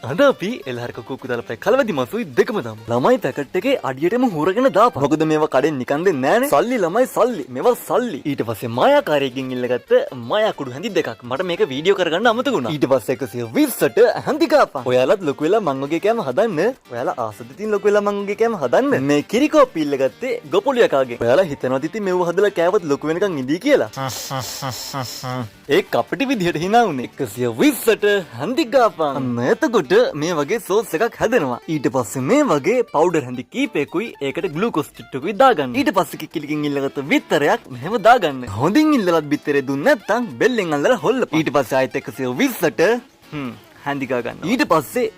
අද අපි එලහරක කුක්කු දාලා කලවදි මසුයි දෙකම දාමු. ළමයි පැකට් එකේ අඩියටම හොරගෙන දාපන්. මොකද මේවා කඩෙන් නිකන් දෙන්නේ නෑනේ. සල්ලි ළමයි සල්ලි. මේවා සල්ලි. ඊට පස්සේ මායාකාරයෙක්ගෙන් ඉල්ලගත්ත මායා කුඩු හැඳි දෙකක්. මට මේක වීඩියෝ කරගන්න අමතක වුණා. ඊට පස්සේ 120ට හැඳි ගාපන්. ඔයාලත් ලොකු වෙලා මං වගේ කෑම හදන්න. ඔයාලා ආසද තින් ලොකු වෙලා මං වගේ කෑම හදන්න. මේ කිරිකෝප්පි ඉල්ලගත්තේ ගොපොළු යකාගෙන්. ඔයාලා හිතනවාද ඉතින් මේව හදලා කෑවත් ලොකු වෙනකන් ඉඳී කියලා? ඒ කපටි විදිහට hina උනේ. 120ට හැඳි ගාපන්. අන්න එතකොට මේ වගේ සෝස් එකක් හැදෙනවා. ඊට පස්සේ මේ වගේ පවුඩර් හැඳි කීපයකුයි ඒකට ග්ලූකෝස් චුට්ටකුයි දාගන්න. ඊට පස්සේ කිකිලිකින් ඉල්ලගත්ත බිත්තරයක් මෙහෙම දාගන්න. හොඳින් ඉල්ලලත් බිත්තරේ දුන්නේ නැත්නම් බෙල්ලෙන් අල්ලලා හොල්ලපන්. ඊට පස්සේ ආයෙත් 120ට හැඳි ගාගන්න. ඊට පස්සේ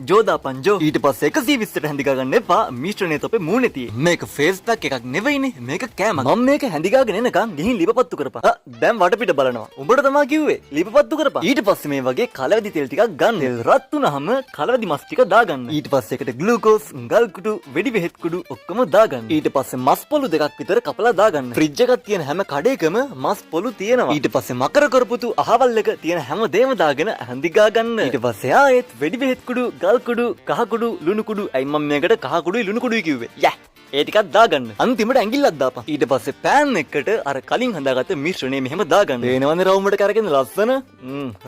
ජෝ දාපන් ජෝ. ඊට පස්සේ 120ට හැඳි ගාගන්න එපා. මිශ්‍රණය තොපේ මූණේ තියෙන්නේ. මේක ෆේස් පැක් එකක් නෙවෙයිනේ. මේක කෑමක්. මම මේක හැඳි ගාගෙන එනකන් ගිහින් ලිපපත්තු කරපන්. දැන් වටපිට බලනවා. උඹට තමයි කිව්වේ ලිපපත්තු කරපන්. ඊට පස්සේ මේ වගේ කලවැදි තෙල් ටිකක් ගන්න. තෙල් රත් වුනහම කලවැදි මස් ටික දාගන්න. ඊට පස්සේ ඒකට ග්ලූකෝස්, ගල් කුඩු, වෙඩි බෙහෙත් කුඩු ඔක්කොම දාගන්න. ඊට පස්සේ මස් පොළු දෙකක් විතර කපලා දාගන්න. ෆ්‍රිජ් එකක් තියෙන හැම කඩේකම මස් පොළු තියෙනවා. ඊට පස්සේ මකර කරපුතු අහවල් එක තියෙන හැම දේම දාගෙන හැඳි ගාගන්න. ඊට පස්සේ ආයෙත් වෙඩි බෙහෙත් කුඩු, ගල් කුඩු, කහ කුඩු, ලුණු කුඩු. අයි මම මේකට කහ කුඩුයි ලුණු කුඩුයි කිව්වේ. යා ඒ ටිකක් දාගන්න. අන්තිමට ඇඟිල්ලක් දාපන්. ඊට පස්සේ පෑන් එකකට අර කලින් හදාගත්ත මිශ්‍රණය මෙහෙම දාගන්න. එනවනේ රවුමට කරගෙන ලස්සන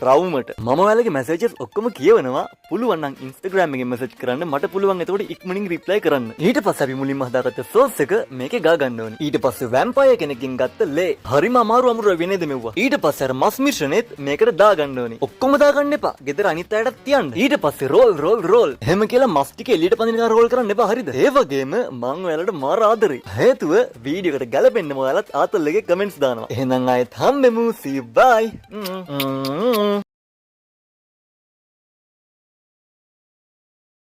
රවුමට. මම ඔයාලගේ මැසේජස් ඔක්කොම කියවනවා. පුළුවන් නම් Instagram එකෙන් මැසේජ් කරන්න. මට පුළුවන් එතකොට ඉක්මනින් රිප්ලයි කරන්න. ඊට පස්සේ අපි මුලින්ම හදාගත්ත සෝස් එක මේකේ ගා ගන්න ඕනේ. ඊට පස්සේ වැම්පයර් කෙනෙක්ගෙන් ගත්ත ලේ. හරිම අමාරු වෙන්නේද මෙව්වා. ඊට පස්සේ අර මස් මිශ්‍රණෙත් මේකට දාගන්න ඕනේ. ඔක්කොම දාගන්න එපා. ගෙදර අනිත් අයටත් තියන්න. ඊට පස්සේ රෝල්. එහෙම කියලා මස් ටික එළියට පදිනකන් රෝල් කරන්න එපා. හරිද? ඒ වගේම මං ඔයාලට මාර ආදරේ. හේතුව වීඩියෝ එකට ගැලපෙන්න ඔයාලත් ආතල් එකේ කමෙන්ට්ස් දානවා. එහෙනම් ආයෙත් හම්බෙමු. See you bye.